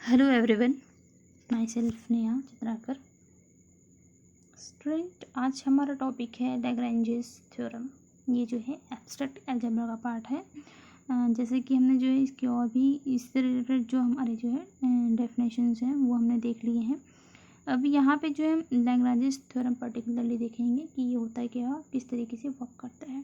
Hello everyone, myself Neha Chitrakar. Student, आज हमारा topic है लैग्रेंजेस थ्योरम। ये जो है एब्स्ट्रैक्ट अलजेब्रा का पार्ट है। जैसे कि हमने जो है इसके और भी इससे रिलेटेड जो हमारे जो है डेफिनेशंस हैं वो हमने देख लिए हैं। अब यहाँ पे जो है लैग्रेंजेस थ्योरम पर्टिकुलरली देखेंगे कि ये होता है क्या, किस तरीके से वर्क करता है।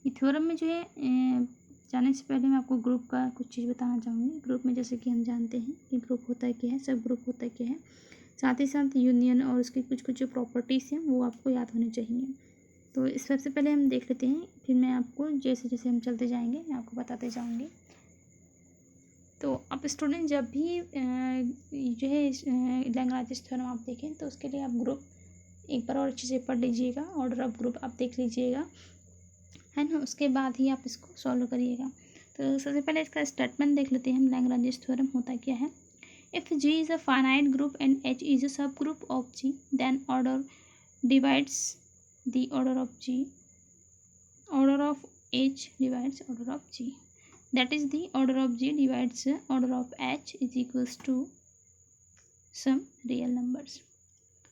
ये थ्योरम में जो है जाने से पहले मैं आपको ग्रुप का कुछ चीज़ बताना चाहूँगी। ग्रुप में जैसे कि हम जानते हैं कि ग्रुप होता है क्या है, सब ग्रुप होता है क्या है, साथ ही साथ यूनियन और उसकी कुछ कुछ जो प्रॉपर्टीज़ हैं वो आपको याद होनी चाहिए। तो इस सबसे पहले हम देख लेते हैं, फिर मैं आपको जैसे जैसे हम चलते जाएंगे मैं आपको बताते जाऊँगी। तो अब स्टूडेंट जब भी जो है लैग्रेंजेस थ्योरम आप देखें तो उसके लिए आप ग्रुप एक बार और अच्छे से पढ़ लीजिएगा, ऑर्डर ऑफ ग्रुप आप देख लीजिएगा, है ना। उसके बाद ही आप इसको सॉल्व करिएगा। तो सबसे पहले इसका स्टेटमेंट देख लेते हैं हम। लैग्रेंजेस थ्योरम होता क्या है। If G is a finite group and H is a subgroup of G, then order divides the order of G, order of H divides order of G, that is the order of G divides order of H is equals to some real numbers।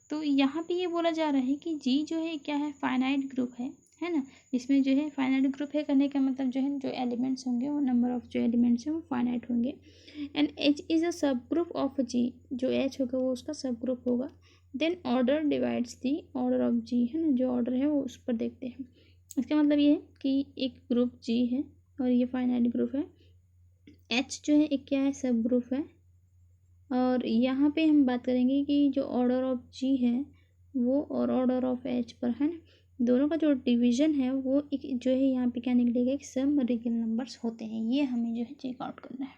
तो यहाँ पे ये बोला जा रहा है कि G जो है क्या है, फाइनाइट ग्रुप है ना। इसमें जो है फाइनाइट ग्रुप है करने का मतलब जो है जो एलिमेंट्स होंगे वो नंबर ऑफ जो एलिमेंट्स हैं वो फाइनाइट होंगे। And H is a subgroup of G, जो H होगा वो उसका सब ग्रुप होगा। Then order divides the order of G, है ना। जो ऑर्डर है वो उस पर देखते हैं। इसका मतलब ये है कि एक ग्रुप G है और ये फाइनाइट ग्रुप है। H जो है एक क्या है, सब ग्रुप है। और यहाँ पे हम बात करेंगे कि जो ऑर्डर ऑफ G है वो और ऑर्डर ऑफ H पर है ना, दोनों का जो डिवीज़न है वो एक जो है यहाँ पे क्या निकलेगा, एक सम रियल नंबर्स होते हैं। ये हमें जो है चेक आउट करना है।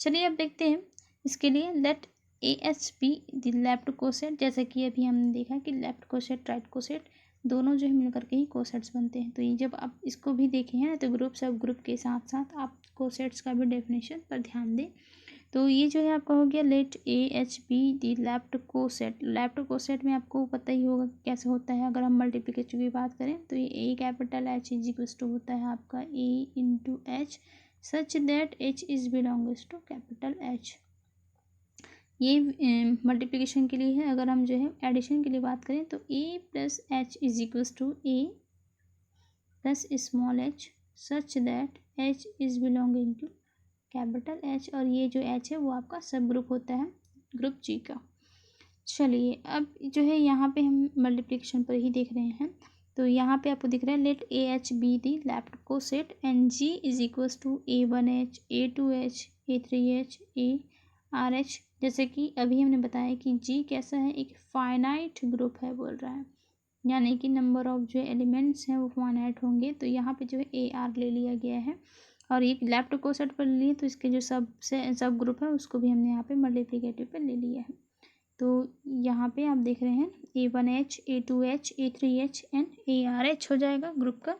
चलिए अब देखते हैं इसके लिए। Let AH be the left coset. जैसा कि अभी हमने देखा कि लेफ्ट कोसेट राइट कोसेट दोनों जो है मिलकर के ही कोसेट्स बनते हैं। तो ये जब आप इसको भी देखें हैं तो ग्रुप सब ग्रुप के साथ साथ आप कोसेट्स का भी डेफिनेशन पर ध्यान दें। तो ये जो है आपका हो गया let AH be the left coset. Left coset में आपको पता ही होगा कैसे होता है। अगर हम मल्टीप्लिकेशन की बात करें तो ये A capital H is equals to होता है आपका A into H such that H is belongs to capital H। ये मल्टीप्लिकेशन के लिए है। अगर हम जो है एडिशन के लिए बात करें तो A plus H is equals to A plus small h such that H is belonging to capital H। और ये जो H है वो आपका सब ग्रुप होता है ग्रुप G का। चलिए अब जो है यहाँ पे हम मल्टीप्लिकेशन पर ही देख रहे हैं। तो यहाँ पे आपको दिख रहा है let AH be the left coset and G is equals to A1H A2H A3H ARH। जैसे कि अभी हमने बताया कि G कैसा है, एक फाइनाइट ग्रुप है बोल रहा है, यानी कि नंबर ऑफ जो एलिमेंट्स हैं वो फाइनाइट होंगे। तो यहाँ पे जो है AR ले लिया गया है और ये लेफ्ट कोसेट पर लिए तो इसके जो सब ग्रुप है उसको भी हमने यहाँ पे मल्टीप्लिकेटिव पे ले लिया है। तो यहाँ पे आप देख रहे हैं A1H A2H A3H and ARH हो जाएगा ग्रुप का।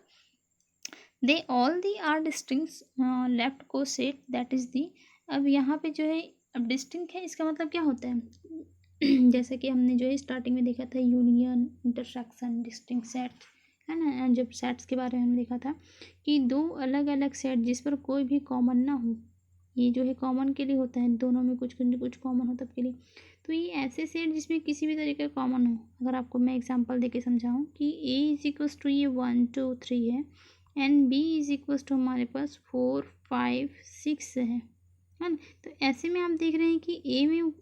They all the are distinct left coset that is the. अब यहाँ पे जो है अब डिस्टिंक्ट है, इसका मतलब क्या होता है जैसे कि हमने जो है स्टार्टिंग में देखा था यूनियन इंटरसेक्शन डिस्टिंक्ट सेट, है ना। जब सेट्स के बारे में हमने देखा था कि दो अलग अलग सेट जिस पर कोई भी कॉमन ना हो, ये जो है कॉमन के लिए होता है, दोनों में कुछ कुछ कॉमन हो तब के लिए। तो ये ऐसे सेट जिसमें किसी भी तरीके का कॉमन हो। अगर आपको मैं एग्जांपल देके समझाऊं कि A इज इक्वल्स टू ये 1 2 3 है and B is equals to हमारे पास 4 5 6 है ना। तो ऐसे में आप देख रहे हैं कि A में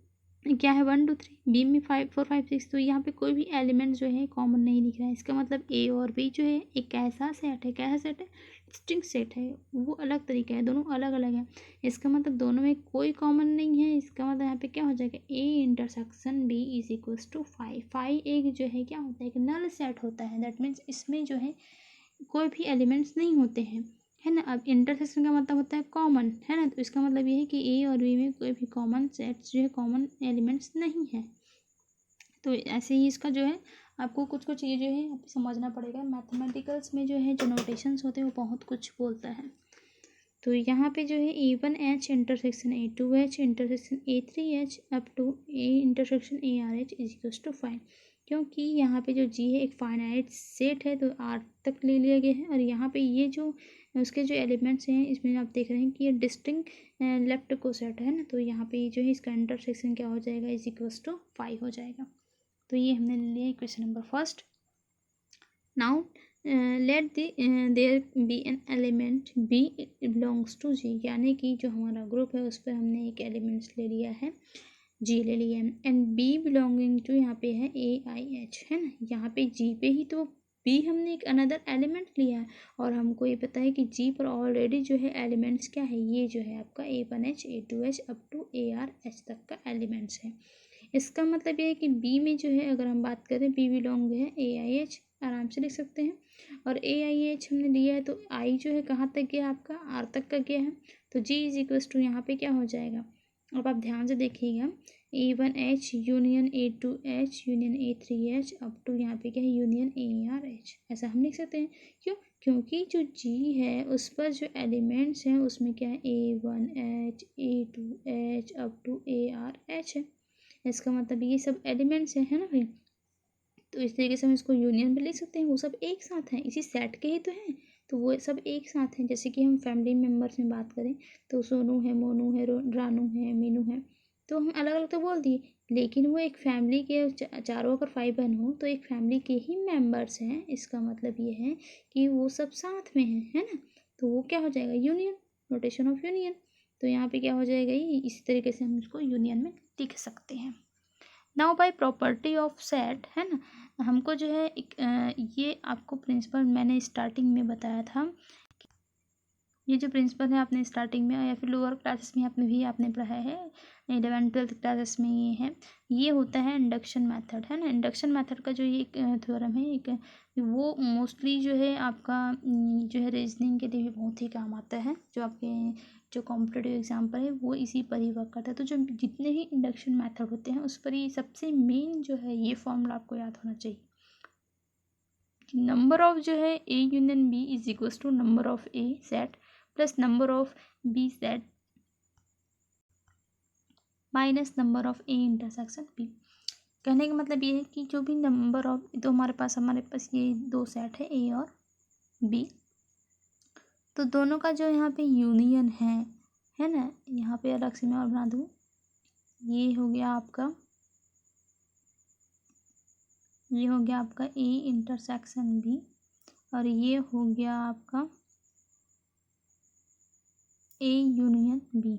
क्या है 1 2 3, B में 5 4 5 6। तो यहाँ पे कोई भी एलिमेंट जो है कॉमन नहीं दिख रहा है। इसका मतलब A और B जो है एक कैसा सेट है, कैसा सेट है, डिस्टिंक्ट सेट है, वो अलग तरीका है, दोनों अलग अलग है। इसका मतलब दोनों में कोई कॉमन नहीं है। इसका मतलब यहाँ पे क्या हो जाएगा A intersection B is equals to 5। 5 एक जो है क्या होता है, एक नल सेट होता है। दैट मीन्स इसमें जो है कोई भी एलिमेंट्स नहीं होते हैं, है ना। अब इंटरसेक्शन का मतलब होता है कॉमन, है ना। तो इसका मतलब ये है कि A और B में कोई भी कॉमन सेट्स जो है कॉमन एलिमेंट्स नहीं है। तो ऐसे ही इसका जो है आपको कुछ कुछ ये जो है आपको समझना पड़ेगा। मैथमेटिकल्स में जो है जो नोटेशंस होते हैं वो बहुत कुछ बोलता है। तो यहाँ पे जो है A1H intersection A2H intersection A3H up to A intersection ARH is equals to 5। क्योंकि यहाँ पे जो G है एक फाइनाइट सेट है तो R तक ले लिया गया है। और यहाँ पे ये जो उसके जो एलिमेंट्स हैं इसमें आप देख रहे हैं कि ये डिस्टिंक्ट लेफ्ट को सेट है ना, तो यहाँ पे जो है इसका इंटरसेक्शन क्या हो जाएगा, इज इक्वल्स टू 5 हो जाएगा। तो ये हमने लिया equation number first. Now let there be an element B belongs to G, यानी कि जो हमारा ग्रुप है उस पर हमने एक एलिमेंट्स ले लिया है, जी ले लिया है, एंड बी बिलोंगिंग टू यहाँ पे है ए आई एच, है ना, यहाँ पे जी पे ही तो बी हमने एक अनदर एलिमेंट लिया है, और हमको ये पता है कि जी पर ऑलरेडी जो है एलिमेंट्स क्या है, ये जो है आपका A1H A2H up to ARH तक का एलिमेंट्स है। इसका मतलब ये है कि बी में जो है अगर हम बात करें बी बिलोंग है AIH, आराम से लिख सकते हैं, और AIH हमने लिया है तो आई जो है कहाँ तक गया आपका, आर तक का गया है, तो जी इज इक्वल्स टू यहाँ पे क्या हो जाएगा, अब आप ध्यान से देखिएगा, A1H union A2H union A3H up to यहाँ पे क्या है यूनियन ARH, ऐसा हम लिख सकते हैं। क्यों, क्योंकि जो G है उस पर जो एलिमेंट्स हैं उसमें क्या है A1H A2H up to ARH है, इसका मतलब ये सब एलिमेंट्स हैं, है ना भाई। तो इस तरीके से हम इसको यूनियन में लिख सकते हैं, वो सब एक साथ हैं, इसी सेट के ही तो हैं, तो वो सब एक साथ हैं। जैसे कि हम फैमिली मेम्बर्स में बात करें तो सोनू है, मोनू है, रानू है, मीनू है, तो हम अलग अलग तो बोल दिए, लेकिन वो एक फैमिली के चारों अगर 5 बहन हो तो एक फैमिली के ही मेम्बर्स हैं, इसका मतलब ये है कि वो सब साथ में हैं, है ना, तो वो क्या हो जाएगा यूनियन, नोटेशन ऑफ यूनियन। तो यहाँ पे क्या हो जाएगा, ये इसी तरीके से हम इसको यूनियन में लिख सकते हैं। Now by property of set, है ना, हमको जो है ये आपको प्रिंसिपल मैंने स्टार्टिंग में बताया था, ये जो प्रिंसिपल है आपने स्टार्टिंग में या फिर लोअर क्लासेस में आपने पढ़ा है, 11th-12th क्लासेस में ये है, ये होता है इंडक्शन मेथड, है ना। इंडक्शन मेथड का जो ये थ्योरम है एक, वो मोस्टली जो है आपका जो है रीजनिंग के लिए भी बहुत ही काम आता है, जो आपके जो कॉम्पिटेटिव एग्जाम पर है वो इसी पर ही वर्क करता है। तो जो जितने ही इंडक्शन मेथड होते हैं उस पर ही सबसे मेन जो है ये फॉर्मूला आपको याद होना चाहिए, नंबर ऑफ जो है A union B is equals to number of A set plus number of B set minus number of A intersection B. कहने का मतलब ये है कि जो भी नंबर ऑफ, तो हमारे पास ये दो सेट है ए और बी, तो दोनों का जो यहाँ पे यूनियन है ना, यहाँ पे अलग से मैं और बना दूँ, ये हो गया आपका ए इंटरसेक्शन बी, और ये हो गया आपका ए यूनियन बी,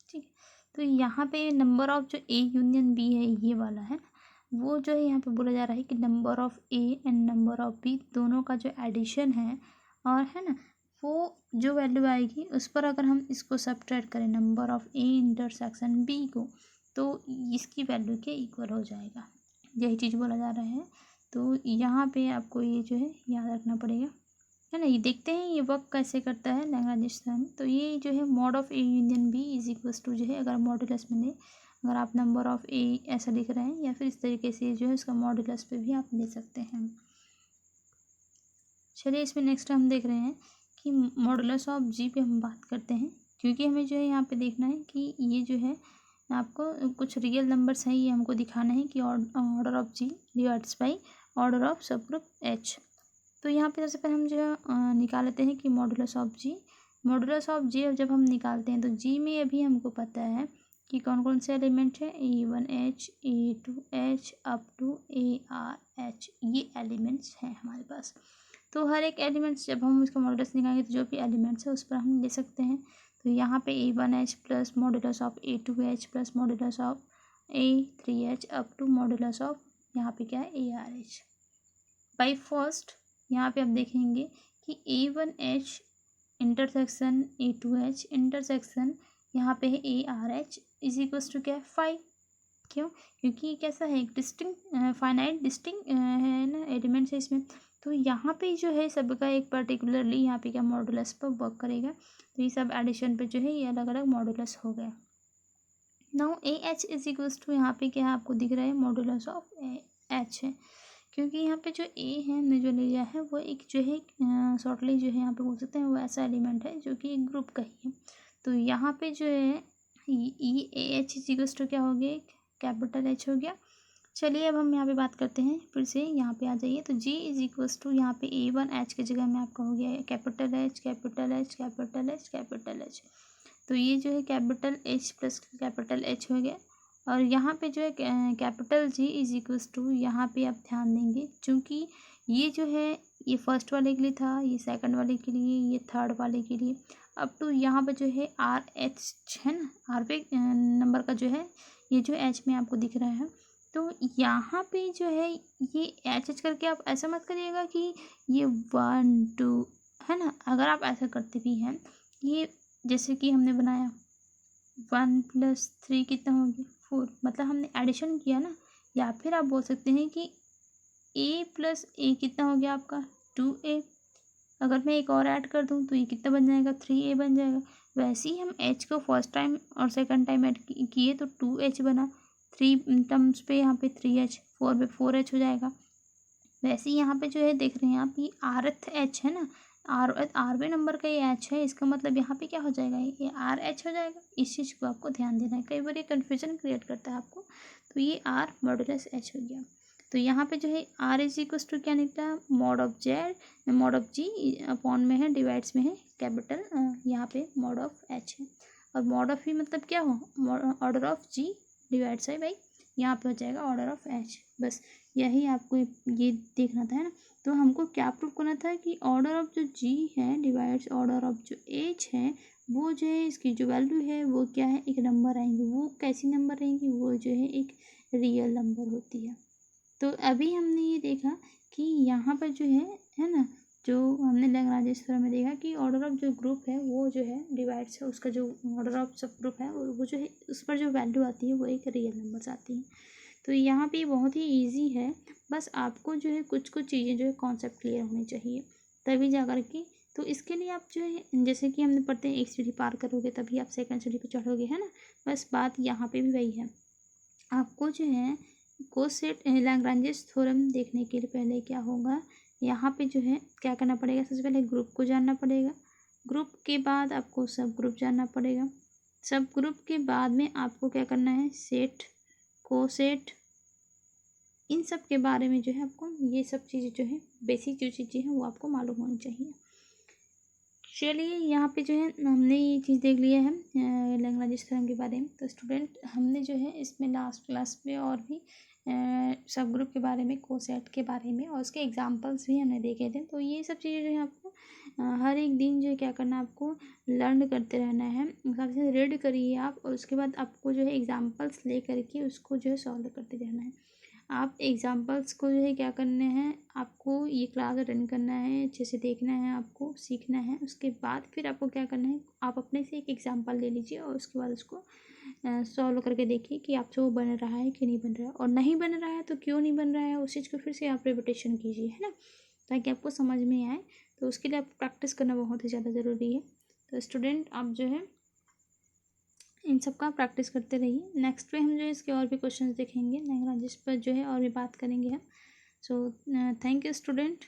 ठीक है। तो यहाँ पे नंबर ऑफ जो ए यूनियन बी है ये वाला है ना, वो जो है यहाँ पे बोला जा रहा है कि number of A and number of B दोनों का जो एडिशन है, और है ना, वो जो वैल्यू आएगी उस पर अगर हम इसको सब्ट्रैक्ट करें number of A intersection B को, तो इसकी वैल्यू के इक्वल हो जाएगा, यही चीज़ बोला जा रहा है। तो यहाँ पे आपको ये जो है याद रखना पड़ेगा, है ना। ये देखते हैं ये वर्क कैसे करता है लैग्रेंज थ्योरम। तो ये जो है mod of A union B is equals to जो है, अगर मॉडुलस में दें, अगर आप नंबर ऑफ ए ऐसा लिख रहे हैं या फिर इस तरीके से जो है उसका मॉडुलस पे भी आप ले सकते हैं। चलिए इसमें नेक्स्ट हम देख रहे हैं कि मॉडुलस ऑफ जी पे हम बात करते हैं, क्योंकि हमें जो है यहाँ पे देखना है कि ये जो है आपको कुछ रियल नंबर्स हैं, ये हमको दिखाना है कि order of G divides by order of subgroup H. तो यहाँ पे सबसे पहले हम जो है निकाल लेते हैं कि मॉडुलस ऑफ जी, जब हम निकालते हैं तो जी में अभी हमको पता है कि कौन कौन से एलिमेंट है, A1H A2H up to ARH, ये एलिमेंट्स हैं हमारे पास। तो हर एक एलिमेंट्स जब हम इसका मॉडुलस निकालेंगे तो जो भी एलिमेंट्स है उस पर हम ले सकते हैं। तो यहाँ पे A1H plus modulus of A2H plus modulus of A3H up to modulus of यहाँ पे क्या है ARH। बाई फर्स्ट यहाँ पे आप देखेंगे कि A1H इंटरसेक्शन A2H इंटरसेक्शन यहाँ पे है ARH इज इक्वल्स टू क्या है 5। क्यों, क्योंकि ये कैसा है, एक डिस्टिंक्ट फाइनाइट डिस्टिंक्ट है ना एलिमेंट्स है इसमें, तो यहाँ पे जो है सबका एक पर्टिकुलरली यहाँ पे क्या मॉडुलस पर वर्क करेगा, तो ये सब एडिशन पे जो है ये अलग अलग मॉडुलस हो गया। Now AH is equals to यहाँ पे क्या है आपको दिख रहा है मॉडुलस ऑफ H है, क्योंकि यहाँ पे जो ए है हमने जो लिया है वो एक जो है शॉर्टली जो है यहाँ पे बोल सकते हैं वो ऐसा एलिमेंट है जो कि एक ग्रुप का ही है। तो यहाँ पे जो है ये AH इक्वल्स टू क्या हो गया, कैपिटल H हो गया। चलिए अब हम यहाँ पे बात करते हैं, फिर से यहाँ पे आ जाइए। तो G इज इक्वल्स टू यहाँ पे A1H की जगह में आपका हो गया है capital H capital H capital H capital H। तो ये जो है capital H plus capital H हो गया। और यहाँ पे जो है capital G is equals to, यहाँ पे आप ध्यान देंगे चूँकि ये जो है ये फर्स्ट वाले के लिए था, ये सेकंड वाले के लिए, ये थर्ड वाले के लिए, अब तो यहाँ पे जो है RH है ना, R पे नंबर का जो है ये जो H में आपको दिख रहा है। तो यहाँ पे जो है ये H करके आप ऐसा मत करिएगा कि ये 1 2 है ना। अगर आप ऐसा करते भी हैं, ये जैसे कि हमने बनाया 1 + 3 कितना हो गया 4, मतलब हमने एडिशन किया ना। या फिर आप बोल सकते हैं कि A + A कितना हो गया आपका 2A। अगर मैं एक और ऐड कर दूं तो ये कितना बन जाएगा 3A बन जाएगा। वैसे ही हम H को फर्स्ट टाइम और सेकंड टाइम ऐड किए तो 2H बना, 3 टर्म्स पे यहाँ पे 3H, 4 पे 4H हो जाएगा। वैसे ही यहाँ पे जो है देख रहे हैं आप, ये आरथ H है ना, आरवे नंबर का ये H है, इसका मतलब यहाँ पे क्या हो जाएगा, ये RH हो जाएगा। इस चीज़ को आपको ध्यान देना है, कई बार ये कन्फ्यूजन क्रिएट करता है आपको। तो ये R मॉडुलस H हो गया। तो यहाँ पे जो है R इज इक्वल टू क्या निकला, मॉड ऑफ G अपॉन में है, डिवाइड्स में है कैपिटल यहाँ पे मॉड ऑफ H है। और मॉड ऑफ ही मतलब क्या हो, ऑर्डर ऑफ G डिवाइड्स है भाई, यहाँ पे हो जाएगा ऑर्डर ऑफ H। बस यही आपको ये देखना था, है ना। तो हमको क्या प्रूव करना था कि ऑर्डर ऑफ जो G है डिवाइड्स ऑर्डर ऑफ जो H है, वो जो है इसकी जो वैल्यू है वो क्या है, एक नंबर आएंगी। वो कैसी नंबर रहेंगी, वो जो है एक रियल नंबर होती है। तो अभी हमने ये देखा कि यहाँ पर जो है ना, जो हमने लैग्रांज थ्योरम में देखा कि ऑर्डर ऑफ जो ग्रुप है वो जो है डिवाइड्स है, उसका जो ऑर्डर ऑफ सब ग्रुप है वो जो है उस पर जो वैल्यू आती है वो एक रियल नंबर्स आती है। तो यहाँ पे बहुत ही इजी है, बस आपको जो है कुछ कुछ चीज़ें जो है कॉन्सेप्ट क्लियर होनी चाहिए तभी जा कर के। तो इसके लिए आप जो है जैसे कि हमने पढ़ते हैं, एक सीढ़ी पार करोगे तभी आप सेकंड सीढ़ी पे चढ़ोगे, है ना। बस बात यहाँ पे भी वही है। आपको जो है कोसेट लैग्रांजेस थ्योरम देखने के लिए पहले क्या होगा, यहाँ पे जो है क्या करना पड़ेगा, सबसे पहले ग्रुप को जानना पड़ेगा। ग्रुप के बाद आपको सब ग्रुप जानना पड़ेगा। सब ग्रुप के बाद में आपको क्या करना है, सेट, कोसेट, इन सब के बारे में जो है आपको ये सब चीज़ें जो है बेसिक जो चीज़ें हैं वो आपको मालूम होनी चाहिए। चलिए यहाँ पे जो है हमने ये चीज़ देख लिया है लैग्रांज थ्योरम के बारे में। तो स्टूडेंट हमने जो है इसमें लास्ट क्लास में और भी सब ग्रुप के बारे में, कोसेट के बारे में और उसके एग्जांपल्स भी हमने देखे थे। तो ये सब चीज़ें जो है आपको हर एक दिन जो है क्या करना है, आपको लर्न करते रहना है। सबसे रीड करिए आप, और उसके बाद आपको जो है एग्जाम्पल्स ले करके उसको जो है सॉल्व करते रहना है। आप एग्जाम्पल्स को जो है क्या करने हैं, आपको ये क्लास अटेंड करना है, अच्छे से देखना है, आपको सीखना है। उसके बाद फिर आपको क्या करना है, आप अपने से एक एग्जाम्पल ले लीजिए और उसके बाद उसको सॉल्व करके देखिए कि आपसे वो बन रहा है कि नहीं बन रहा है, और नहीं बन रहा है तो क्यों नहीं बन रहा है, उस चीज़ को फिर से आप रिपीटेशन कीजिए, है ना, ताकि आपको समझ में आए। तो उसके लिए आप प्रैक्टिस करना बहुत ही ज़्यादा ज़रूरी है। तो स्टूडेंट आप जो है इन सब का प्रैक्टिस करते रहिए। नेक्स्ट पे हम जो है इसके और भी क्वेश्चंस देखेंगे, लैग्रांजेस पर जो है और भी बात करेंगे हम। So thank you student.